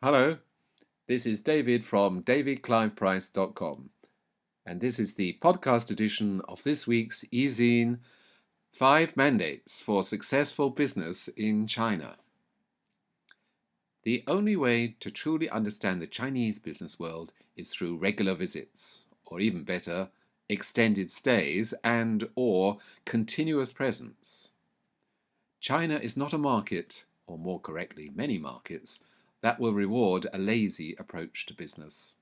Hello, this is David from davidcliveprice.com, and this is the podcast edition of this week's e-zine 5 Mandates for Successful Business in China. The only way to truly understand the Chinese business world is through regular visits, or even better, extended stays and/or continuous presence. China is not a market, or more correctly, many markets, that will reward a lazy approach to business.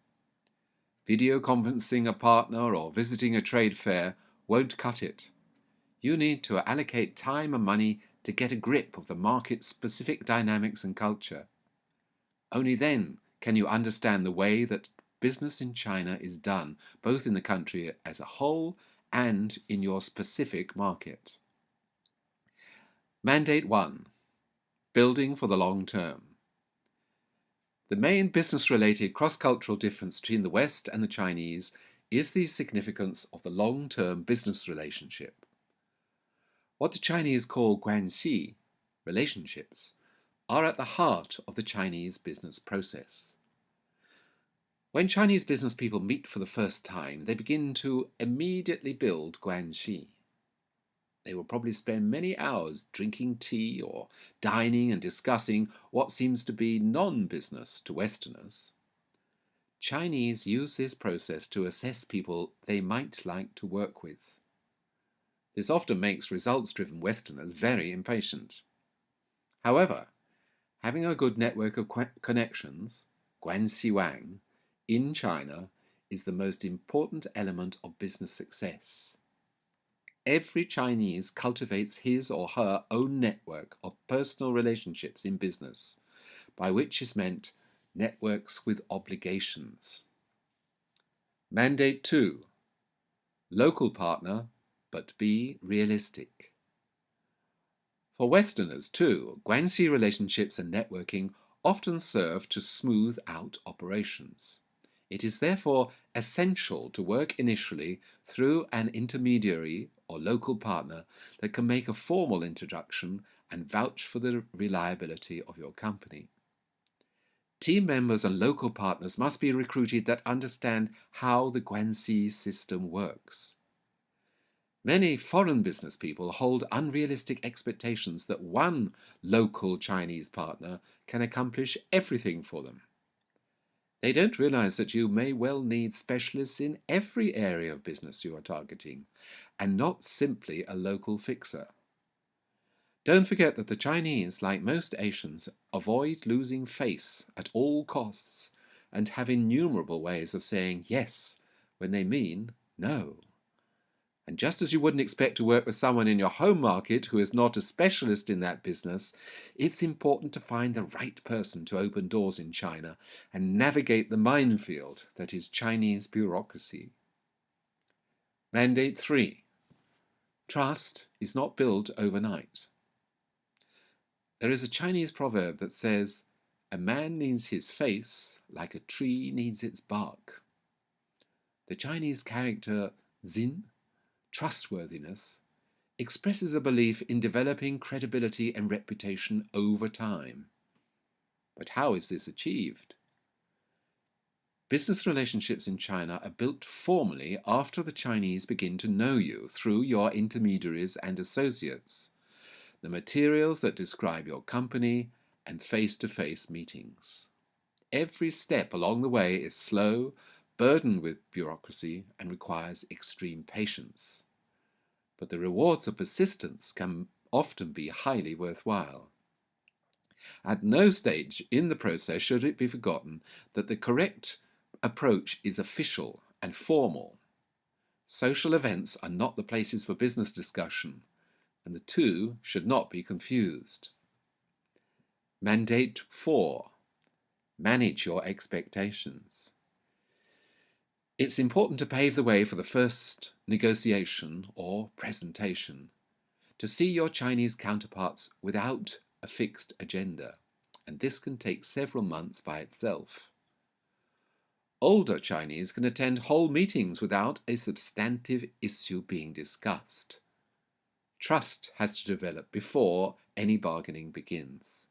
Video conferencing a partner or visiting a trade fair won't cut it. You need to allocate time and money to get a grip of the market's specific dynamics and culture. Only then can you understand the way that business in China is done, both in the country as a whole and in your specific market. Mandate 1. Building for the long term. The main business-related cross-cultural difference between the West and the Chinese is the significance of the long-term business relationship. What the Chinese call guanxi, relationships, are at the heart of the Chinese business process. When Chinese business people meet for the first time, they begin to immediately build guanxi. They will probably spend many hours drinking tea or dining and discussing what seems to be non-business to Westerners. Chinese use this process to assess people they might like to work with. This often makes results-driven Westerners very impatient. However, having a good network of connections, guanxi in China is the most important element of business success. Every Chinese cultivates his or her own network of personal relationships in business, by which is meant networks with obligations. Mandate 2. Local partner, but be realistic. For Westerners too, guanxi relationships and networking often serve to smooth out operations. It is therefore essential to work initially through an intermediary or local partner that can make a formal introduction and vouch for the reliability of your company. Team members and local partners must be recruited that understand how the guanxi system works. Many foreign business people hold unrealistic expectations that one local Chinese partner can accomplish everything for them. They don't realize that you may well need specialists in every area of business you are targeting, and not simply a local fixer. Don't forget that the Chinese, like most Asians, avoid losing face at all costs and have innumerable ways of saying yes when they mean no. And just as you wouldn't expect to work with someone in your home market who is not a specialist in that business, it's important to find the right person to open doors in China and navigate the minefield that is Chinese bureaucracy. Mandate 3. Trust is not built overnight. There is a Chinese proverb that says, "A man needs his face like a tree needs its bark." The Chinese character Xin, trustworthiness, expresses a belief in developing credibility and reputation over time. But how is this achieved? Business relationships in China are built formally after the Chinese begin to know you through your intermediaries and associates, the materials that describe your company, and face-to-face meetings. Every step along the way is slow, burdened with bureaucracy, and requires extreme patience. But the rewards of persistence can often be highly worthwhile. At no stage in the process should it be forgotten that the correct approach is official and formal. Social events are not the places for business discussion, and the two should not be confused. Mandate 4. Manage your expectations. It's important to pave the way for the first negotiation or presentation, to see your Chinese counterparts without a fixed agenda, and this can take several months by itself. Older Chinese can attend whole meetings without a substantive issue being discussed. Trust has to develop before any bargaining begins.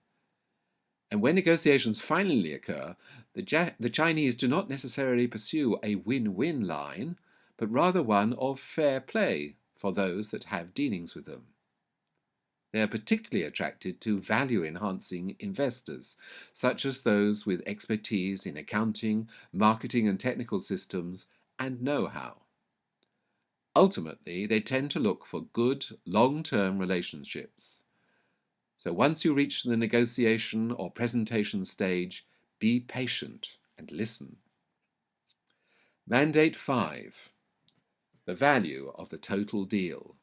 And when negotiations finally occur, the Chinese do not necessarily pursue a win-win line, but rather one of fair play for those that have dealings with them. They are particularly attracted to value-enhancing investors, such as those with expertise in accounting, marketing and technical systems, and know-how. Ultimately, they tend to look for good, long-term relationships. So once you reach the negotiation or presentation stage, be patient and listen. Mandate 5. The value of the total deal.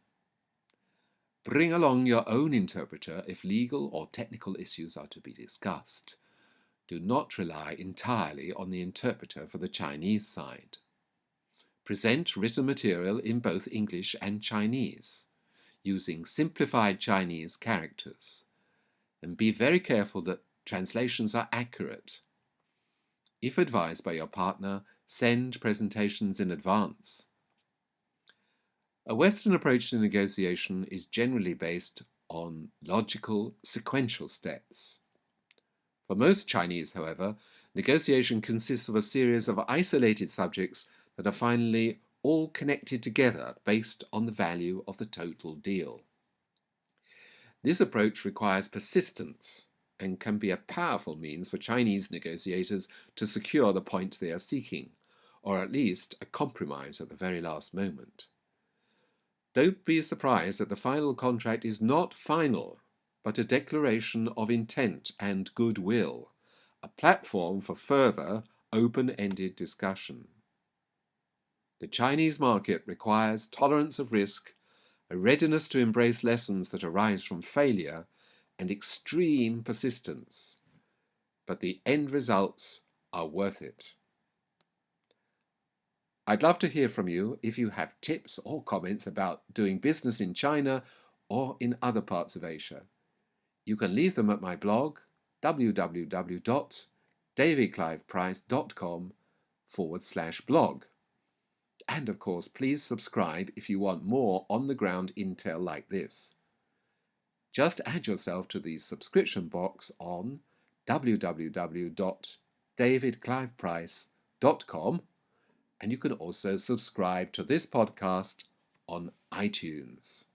Bring along your own interpreter if legal or technical issues are to be discussed. Do not rely entirely on the interpreter for the Chinese side. Present written material in both English and Chinese, using simplified Chinese characters. And be very careful that translations are accurate. If advised by your partner, send presentations in advance. A Western approach to negotiation is generally based on logical, sequential steps. For most Chinese, however, negotiation consists of a series of isolated subjects that are finally all connected together based on the value of the total deal. This approach requires persistence and can be a powerful means for Chinese negotiators to secure the point they are seeking, or at least a compromise at the very last moment. Don't be surprised that the final contract is not final, but a declaration of intent and goodwill, a platform for further open-ended discussion. The Chinese market requires tolerance of risk, a readiness to embrace lessons that arise from failure, and extreme persistence. But the end results are worth it. I'd love to hear from you if you have tips or comments about doing business in China or in other parts of Asia. You can leave them at my blog, www.davidcliveprice.com/blog. And of course, please subscribe if you want more on-the-ground intel like this. Just add yourself to the subscription box on www.davidcliveprice.com, and you can also subscribe to this podcast on iTunes.